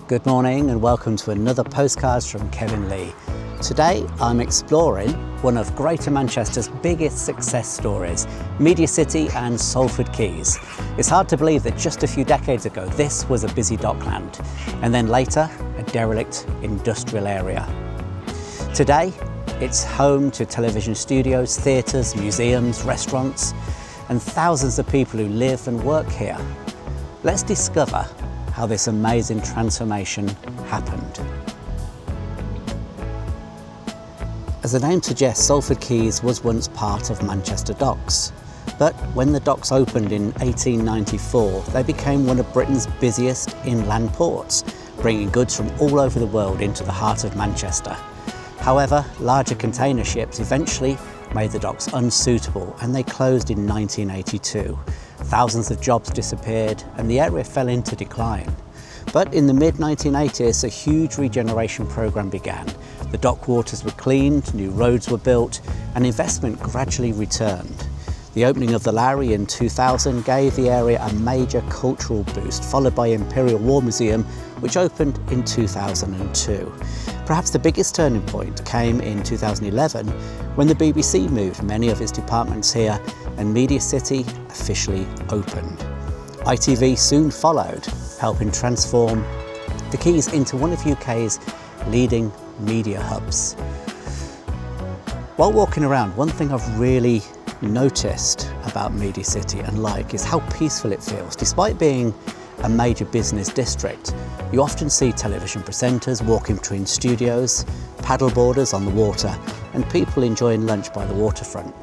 Good morning and welcome to another Postcards from Kevin Lee. Today I'm exploring one of Greater Manchester's biggest success stories, MediaCity and Salford Quays. It's hard to believe that just a few decades ago this was a busy dockland, and then later a derelict industrial area. Today it's home to television studios, theatres, museums, restaurants, and thousands of people who live and work here. Let's discover how this amazing transformation happened. As the name suggests, Salford Quays was once part of Manchester Docks. But when the docks opened in 1894, they became one of Britain's busiest inland ports, bringing goods from all over the world into the heart of Manchester. However, larger container ships eventually made the docks unsuitable and they closed in 1982. Thousands of jobs disappeared and the area fell into decline. But in the mid-1980s, a huge regeneration programme began. The dock waters were cleaned, new roads were built, and investment gradually returned. The opening of the Lowry in 2000 gave the area a major cultural boost, followed by Imperial War Museum, which opened in 2002. Perhaps the biggest turning point came in 2011 when the BBC moved many of its departments here and MediaCity officially opened. ITV soon followed, helping transform the Quays into one of UK's leading media hubs. While walking around, one thing I've really noticed about MediaCity and like is how peaceful it feels. Despite being a major business district, you often see television presenters walking between studios, paddleboarders on the water, and people enjoying lunch by the waterfront.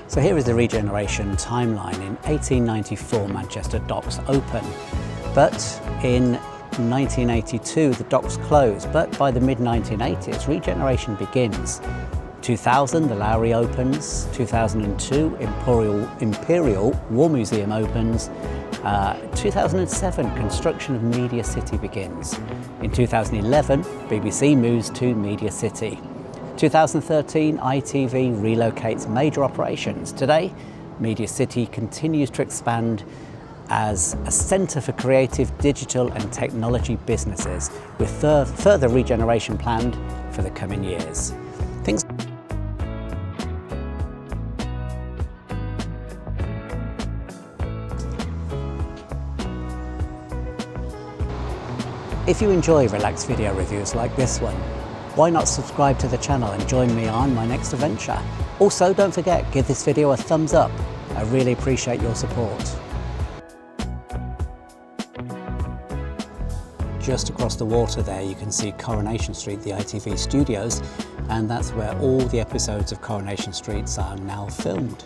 So here is the regeneration timeline. In 1894, Manchester Docks open, but in 1982 the docks closed, but by the mid-1980s regeneration begins. 2000 the Lowry opens, 2002 Imperial War Museum opens, 2007 construction of MediaCity begins. In 2011 BBC moves to MediaCity. 2013, ITV relocates major operations. Today, MediaCity continues to expand as a centre for creative, digital and technology businesses, with further regeneration planned for the coming years. If you enjoy relaxed video reviews like this one, why not subscribe to the channel and join me on my next adventure? Also, don't forget, give this video a thumbs up. I really appreciate your support. Just across the water there you can see Coronation Street, the ITV studios, and that's where all the episodes of Coronation Street are now filmed.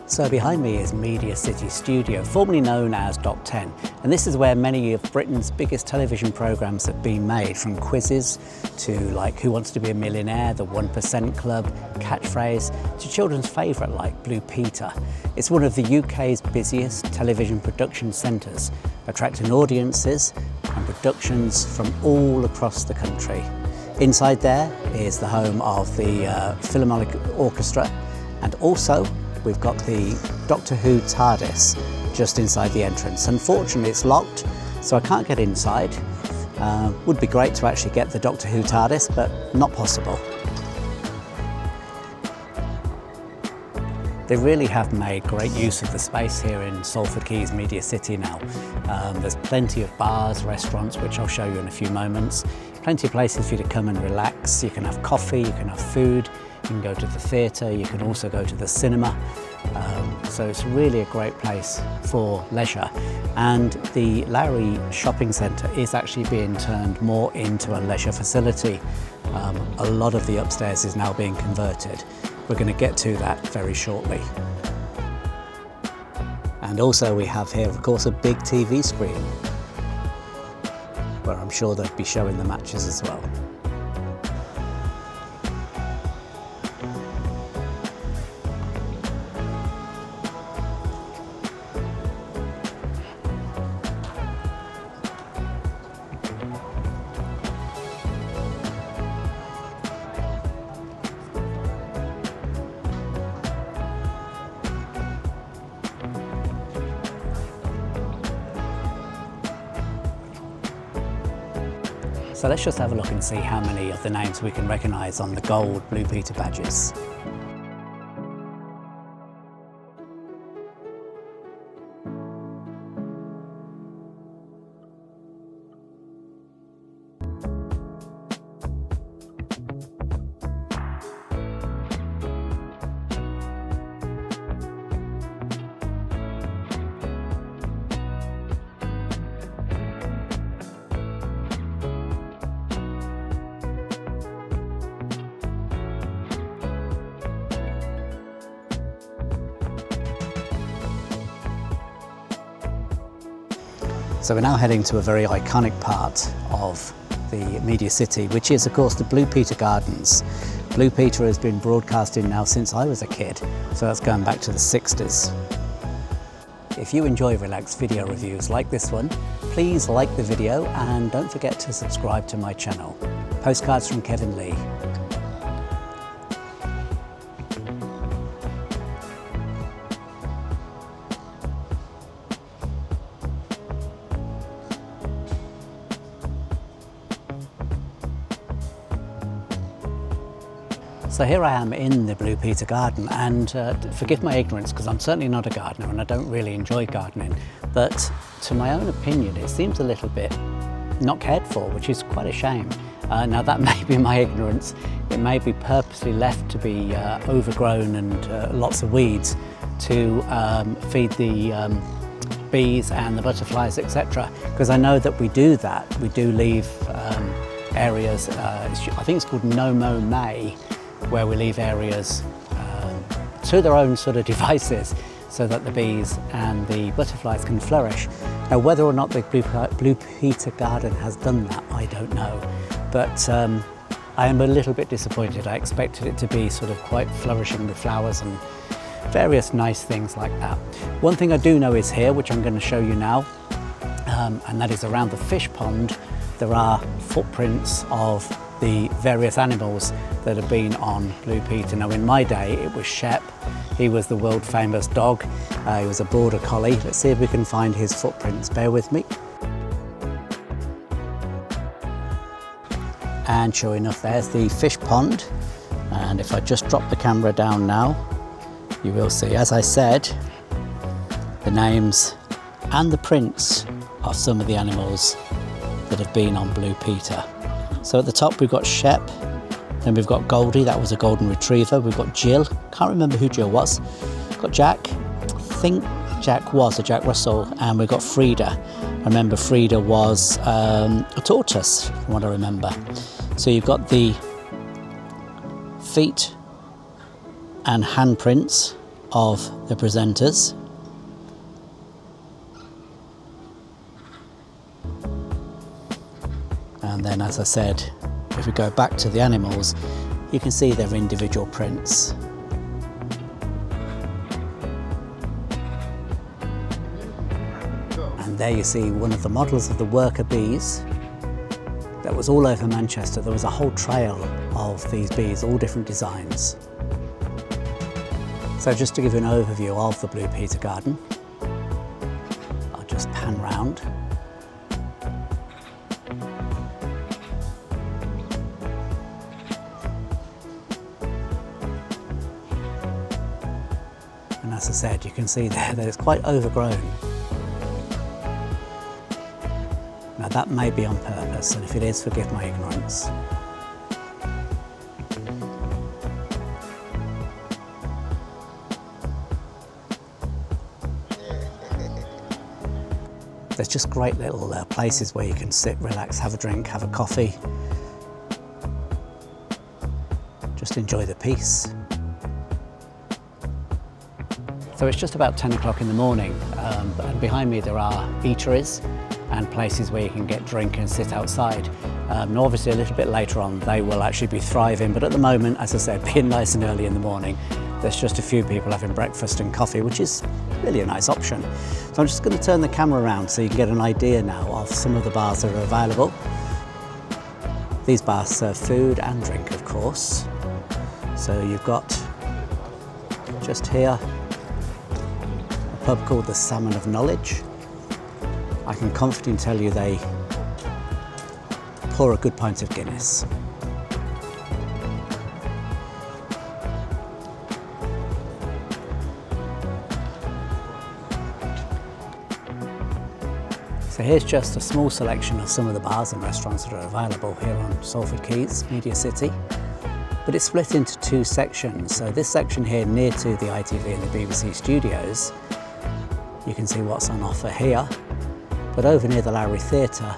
So behind me is MediaCity Studio, formerly known as Dock 10, and this is where many of Britain's biggest television programmes have been made, from quizzes to like Who Wants to Be a Millionaire, The 1% Club, Catchphrase, to children's favourite like Blue Peter. It's one of the UK's busiest television production centres, attracting audiences and productions from all across the country. Inside there is the home of the Philharmonic Orchestra, and also we've got the Doctor Who TARDIS just inside the entrance. Unfortunately, it's locked, so I can't get inside. Would be great to actually get the Doctor Who TARDIS, but not possible. They really have made great use of the space here in Salford Quays MediaCity now. There's plenty of bars, restaurants, which I'll show you in a few moments. Plenty of places for you to come and relax. You can have coffee, you can have food, you can go to the theatre, you can also go to the cinema. So it's really a great place for leisure. And the Lowry shopping centre is actually being turned more into a leisure facility. A lot of the upstairs is now being converted. we're going to get to that very shortly. And also we have here, of course, a big TV screen where I'm sure they'll be showing the matches as well. So let's just have a look and see how many of the names we can recognise on the gold Blue Peter badges. So we're now heading to a very iconic part of the Media City, which is of course the Blue Peter Gardens. Blue Peter has been broadcasting now since I was a kid, so that's going back to the 60s. If you enjoy relaxed video reviews like this one, please like the video and don't forget to subscribe to my channel. Postcards from Kevin Lee. So here I am in the Blue Peter Garden, and forgive my ignorance because I'm certainly not a gardener and I don't really enjoy gardening, but to my own opinion it seems a little bit not cared for, which is quite a shame. Now that may be my ignorance, it may be purposely left to be overgrown and lots of weeds to feed the bees and the butterflies, etc. Because I know that we do that, we do leave areas, I think it's called No Mow May, where we leave areas to their own sort of devices so that the bees and the butterflies can flourish. Now whether or not the Blue Peter Garden has done that, I don't know, but I am a little bit disappointed. I expected it to be sort of quite flourishing with flowers and various nice things like that. One thing I do know is here, which I'm going to show you now, and that is around the fish pond there are footprints of the various animals that have been on Blue Peter. Now in my day it was Shep, he was the world famous dog, he was a border collie. Let's see if we can find his footprints, bear with me. And sure enough, there's the fish pond, and if I just drop the camera down now, you will see, as I said, the names and the prints of some of the animals that have been on Blue Peter. So at the top we've got Shep, then we've got Goldie, that was a golden retriever. We've got Jill, can't remember who Jill was. We've got Jack, I think Jack was a Jack Russell, and we've got Frida. I remember Frida was a tortoise, from what I remember. So you've got the feet and handprints of the presenters. And then, as I said, if we go back to the animals, you can see their individual prints. And there you see one of the models of the worker bees that was all over Manchester. There was a whole trail of these bees, all different designs. So just to give you an overview of the Blue Peter Garden, I'll just pan round. And as I said, you can see there that it's quite overgrown. Now that may be on purpose, and if it is, forgive my ignorance. There's just great little places where you can sit, relax, have a drink, have a coffee. Just enjoy the peace. So it's just about 10 o'clock in the morning, and behind me there are eateries and places where you can get drink and sit outside. And obviously a little bit later on they will actually be thriving, but at the moment, as I said, being nice and early in the morning, there's just a few people having breakfast and coffee, which is really a nice option. So I'm just going to turn the camera around so you can get an idea now of some of the bars that are available. These bars serve food and drink, of course. So you've got just here a pub called the Salmon of Knowledge. I can confidently tell you they pour a good pint of Guinness. So here's just a small selection of some of the bars and restaurants that are available here on Salford Quays, Media City. But it's split into two sections. So this section here near to the ITV and the BBC studios, you can see what's on offer here. But over near the Lowry Theatre,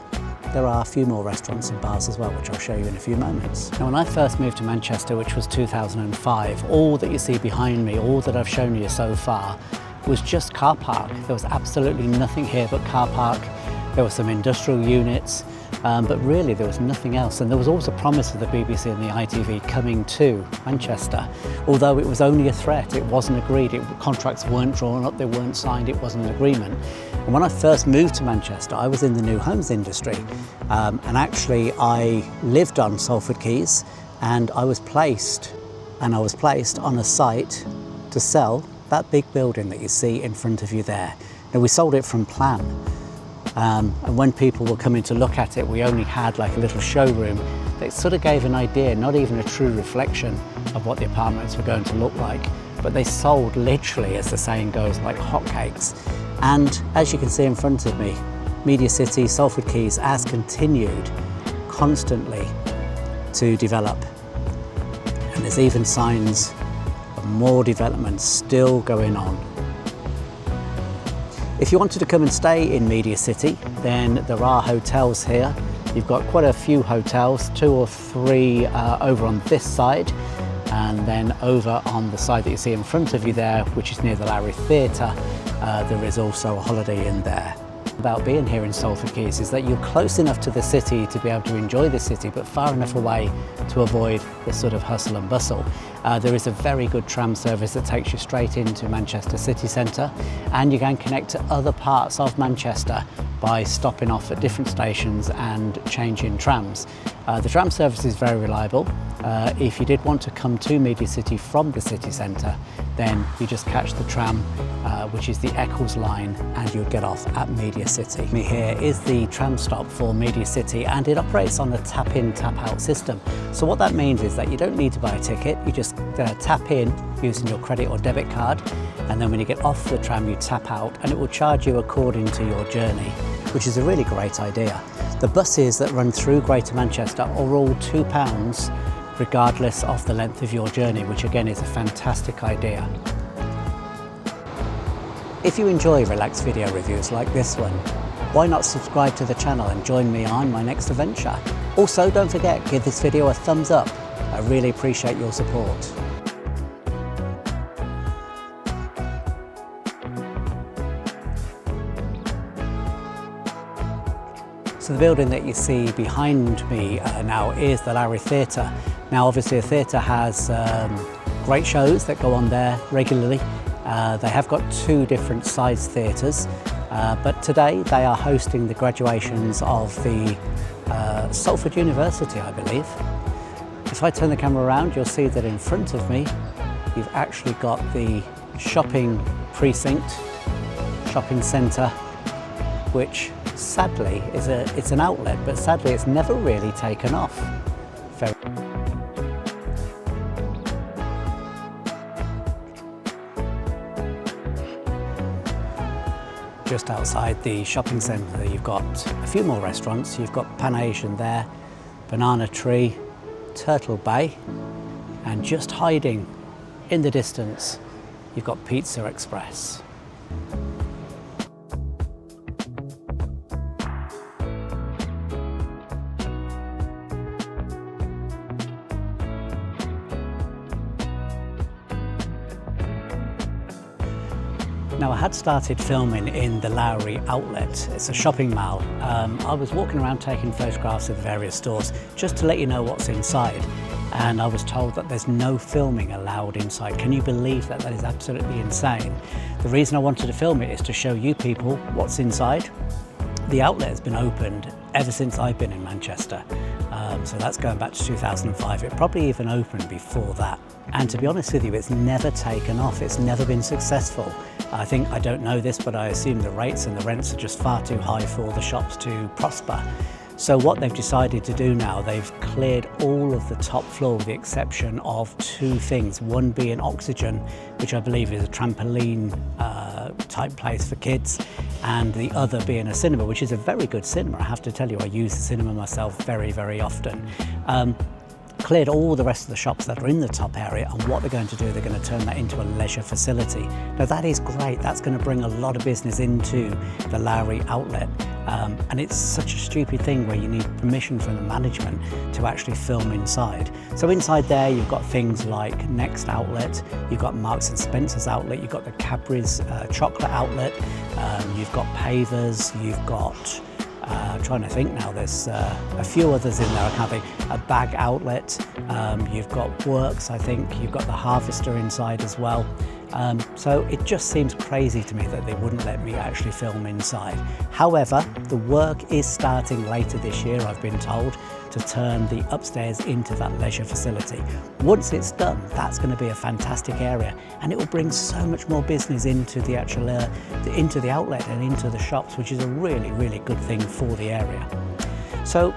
there are a few more restaurants and bars as well, which I'll show you in a few moments. Now, when I first moved to Manchester, which was 2005, all that you see behind me, all that I've shown you so far, was just car park. There was absolutely nothing here but car park. There were some industrial units, but really there was nothing else. And there was always a promise of the BBC and the ITV coming to Manchester, although it was only a threat. It wasn't agreed. Contracts weren't drawn up, they weren't signed, it wasn't an agreement. And when I first moved to Manchester, I was in the new homes industry. And actually I lived on Salford Quays, and I was placed on a site to sell that big building that you see in front of you there. Now, we sold it from plan. And when people were coming to look at it, we only had like a little showroom that sort of gave an idea, not even a true reflection of what the apartments were going to look like, but they sold literally, as the saying goes, like hotcakes. And as you can see in front of me, Media City, Salford Quays has continued constantly to develop. And there's even signs of more development still going on. If you wanted to come and stay in Media City, then there are hotels here. You've got quite a few hotels, 2 or 3 over on this side, and then over on the side that you see in front of you there, which is near the Lowry Theatre, there is also a Holiday Inn there. About being here in Salford Quays is that you're close enough to the city to be able to enjoy the city, but far enough away to avoid the sort of hustle and bustle. There is a very good tram service that takes you straight into Manchester city centre, and you can connect to other parts of Manchester by stopping off at different stations and changing trams. The tram service is very reliable. If you did want to come to Media City from the city centre, then you just catch the tram, which is the Eccles line, and you'd get off at Media City. Here is the tram stop for Media City, and it operates on a tap-in, tap-out system. So what that means is that you don't need to buy a ticket, you just tap in using your credit or debit card, and then when you get off the tram you tap out, and it will charge you according to your journey, which is a really great idea. The buses that run through Greater Manchester are all £2 regardless of the length of your journey, which again is a fantastic idea. If you enjoy relaxed video reviews like this one, why not subscribe to the channel and join me on my next adventure? Also, don't forget, give this video a thumbs up. I really appreciate your support. So the building that you see behind me now is the Lowry Theatre. Now obviously a theatre has great shows that go on there regularly. They have got 2 different size theatres, but today they are hosting the graduations of the Salford University, I believe. If I turn the camera around, you'll see that in front of me you've actually got the shopping precinct, shopping centre, which sadly it's an outlet, but sadly it's never really taken off. Just outside the shopping centre you've got a few more restaurants. You've got Pan Asian there, Banana Tree, Turtle Bay, and just hiding in the distance you've got Pizza Express. Now, I had started filming in the Lowry outlet. It's a shopping mall. I was walking around taking photographs of the various stores just to let you know what's inside. And I was told that there's no filming allowed inside. Can you believe that? That is absolutely insane. The reason I wanted to film it is to show you people what's inside. The outlet has been opened ever since I've been in Manchester. So that's going back to 2005. It probably even opened before that. And to be honest with you, it's never taken off. It's never been successful. I don't know this, but I assume the rates and the rents are just far too high for the shops to prosper. So what they've decided to do now, they've cleared all of the top floor with the exception of two things. One being Oxygen, which I believe is a trampoline type place for kids, and the other being a cinema, which is a very good cinema. I have to tell you, I use the cinema myself very, very often. Cleared all the rest of the shops that are in the top area, and what they're going to do, they're going to turn that into a leisure facility. Now that is great. That's going to bring a lot of business into the Lowry outlet. And it's such a stupid thing where you need permission from the management to actually film inside. So inside there you've got things like Next outlet, you've got Marks and Spencer's outlet, you've got the Cadbury's chocolate outlet, you've got Pavers, you've got I'm trying to think now, there's a few others in there, I can't think. A bag outlet, you've got Works, I think, you've got the Harvester inside as well. So it just seems crazy to me that they wouldn't let me actually film inside. However, the work is starting later this year, I've been told, to turn the upstairs into that leisure facility. Once it's done, that's going to be a fantastic area, and it will bring so much more business into the actual into the outlet and into the shops, which is a really, really good thing for the area. So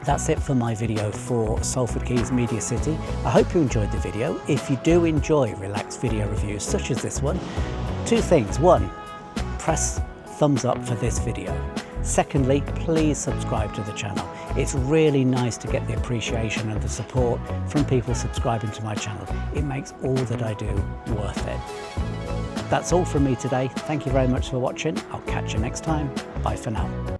that's it for my video for Salford Quays Media City. I hope you enjoyed the video. If you do enjoy relaxed video reviews such as this one, two things. One, press thumbs up for this video. Secondly, please subscribe to the channel. It's really nice to get the appreciation and the support from people subscribing to my channel. It makes all that I do worth it. That's all from me today. Thank you very much for watching. I'll catch you next time. Bye for now.